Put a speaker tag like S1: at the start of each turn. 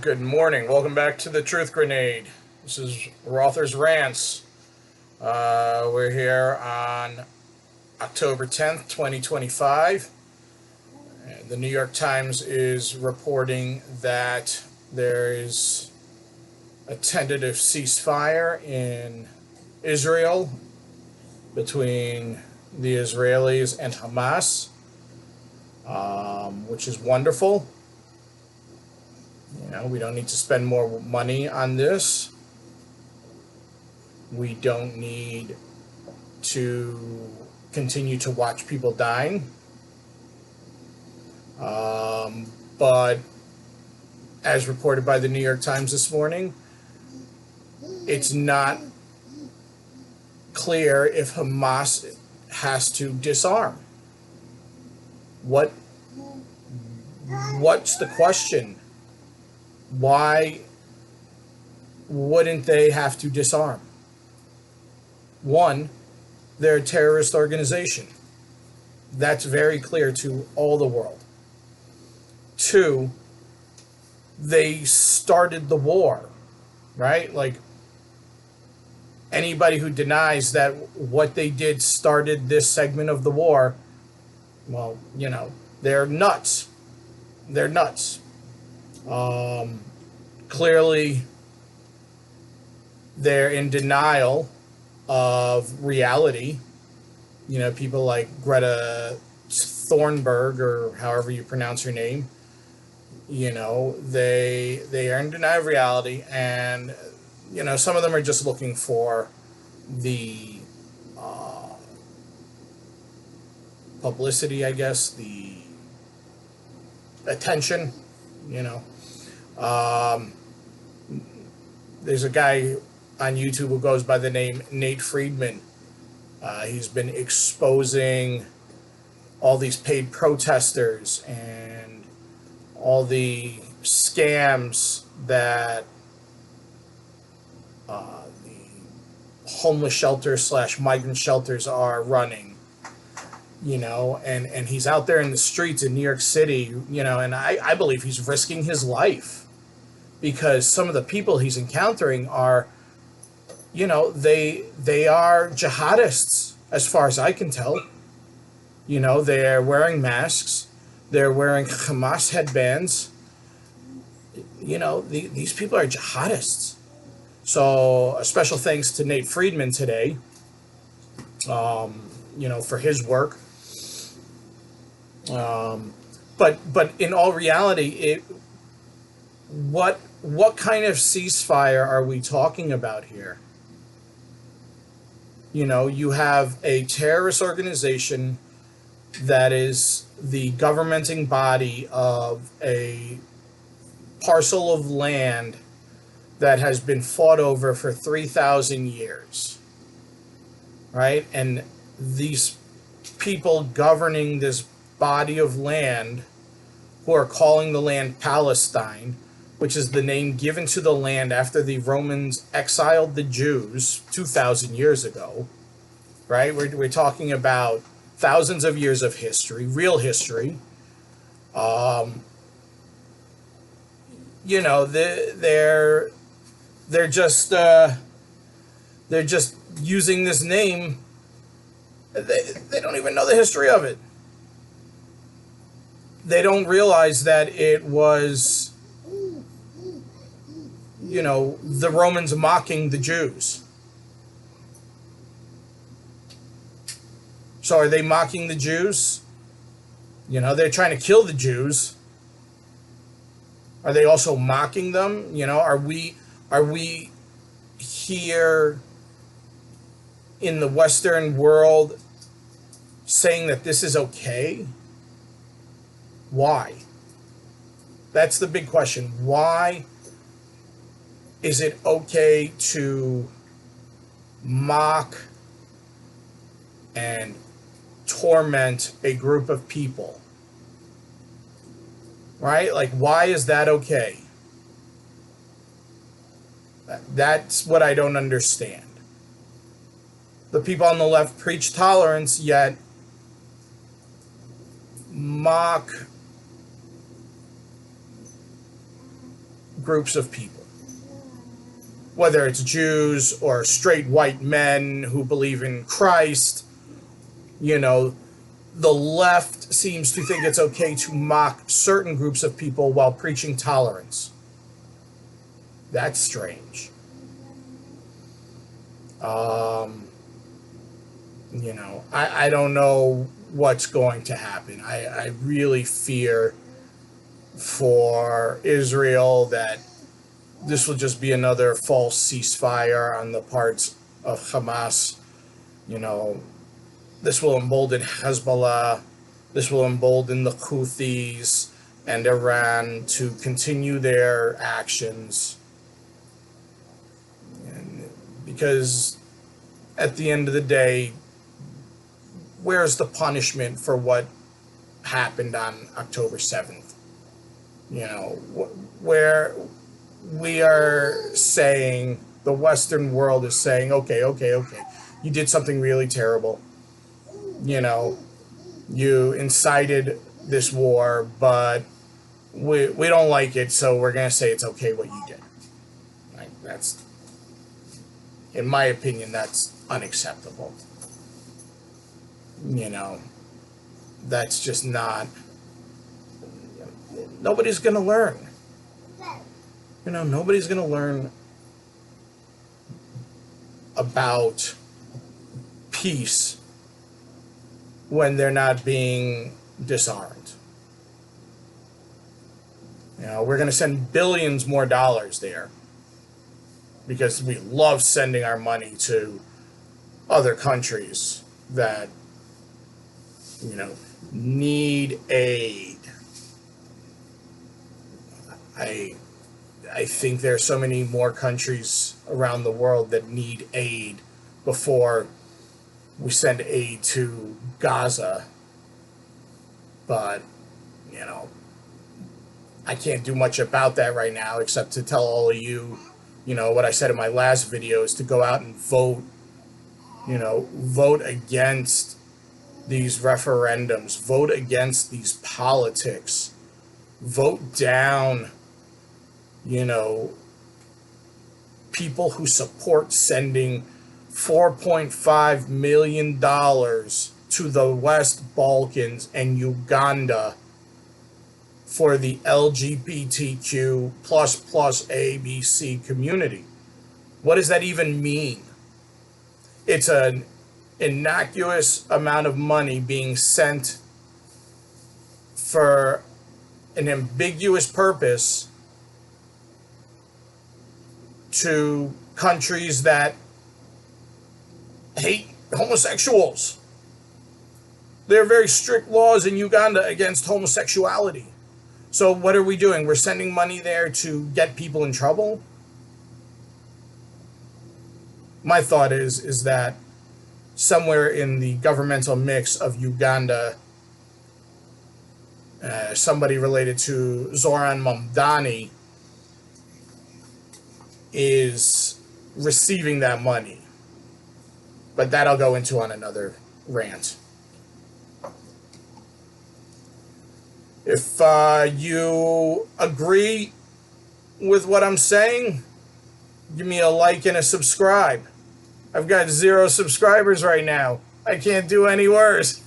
S1: Good morning. Welcome back to the Truth Grenade. This is Rother's Rants. We're here on October 10th, 2025. The New York Times is reporting that there is a tentative ceasefire in Israel between the Israelis and Hamas, which is wonderful. We don't need to spend more money on this. We don't need to continue to watch people dying. But as reported by the New York Times this morning, it's not clear if Hamas has to disarm. What's the question? Why wouldn't they have to disarm? One, they're a terrorist organization. That's very clear to all the world. Two, they started the war, right? Like, anybody who denies that what they did started this segment of the war, well, they're nuts. They're nuts. Clearly, they're in denial of reality. People like Greta Thunberg, or however you pronounce her name, they are in denial of reality, and some of them are just looking for the publicity, I guess, the attention. There's a guy on YouTube who goes by the name Nate Friedman. He's been exposing all these paid protesters and all the scams that the homeless shelters / migrant shelters are running. And he's out there in the streets in New York City, and I believe he's risking his life, because some of the people he's encountering are, they are jihadists, as far as I can tell. They're wearing masks, they're wearing Hamas headbands. These people are jihadists. So a special thanks to Nate Friedman today, for his work. But in all reality, what kind of ceasefire are we talking about here? You have a terrorist organization that is the governing body of a parcel of land that has been fought over for 3,000 years, right? And these people governing this body of land, who are calling the land Palestine, which is the name given to the land after the Romans exiled the Jews 2,000 years ago, right? We're talking about thousands of years of history, real history. They're just using this name. They don't even know the history of it. They don't realize that it was, the Romans mocking the Jews. So are they mocking the Jews? They're trying to kill the Jews. Are they also mocking them? Are we here in the Western world saying that this is okay? Why? That's the big question. Why is it okay to mock and torment a group of people? Right? Like, why is that okay? That's what I don't understand. The people on the left preach tolerance, yet mock groups of people, whether it's Jews or straight white men who believe in Christ. You know, the left seems to think it's okay to mock certain groups of people while preaching tolerance. That's strange. You know, I don't know what's going to happen. I really fear for Israel that this will just be another false ceasefire on the parts of Hamas. You know, this will embolden Hezbollah. This will embolden the Houthis and Iran to continue their actions. And because at the end of the day, where's the punishment for what happened on October 7th? You know, where we are saying, the Western world is saying, okay, you did something really terrible. You know, you incited this war, but we don't like it, so we're going to say it's okay what you did. Like, that's, in my opinion, that's unacceptable. You know, that's just not, nobody's going to learn. You know, nobody's going to learn about peace when they're not being disarmed. You know, we're going to send billions more dollars there because we love sending our money to other countries that, you know, need aid. I think there are so many more countries around the world that need aid before we send aid to Gaza. But, you know, I can't do much about that right now except to tell all of you, you know, what I said in my last video is to go out and vote. You know, vote against these referendums. Vote against these politics. Vote down, you know, people who support sending $4.5 million to the West Balkans and Uganda for the LGBTQ plus ABC community. What does that even mean? It's an innocuous amount of money being sent for an ambiguous purpose to countries that hate homosexuals. There are very strict laws in Uganda against homosexuality. So what are we doing? We're sending money there to get people in trouble? My thought is that somewhere in the governmental mix of Uganda, somebody related to Zoran Mamdani is receiving that money. But that I'll go into on another rant. If you agree with what I'm saying, give me a like and a subscribe. I've got 0 subscribers right now. I can't do any worse.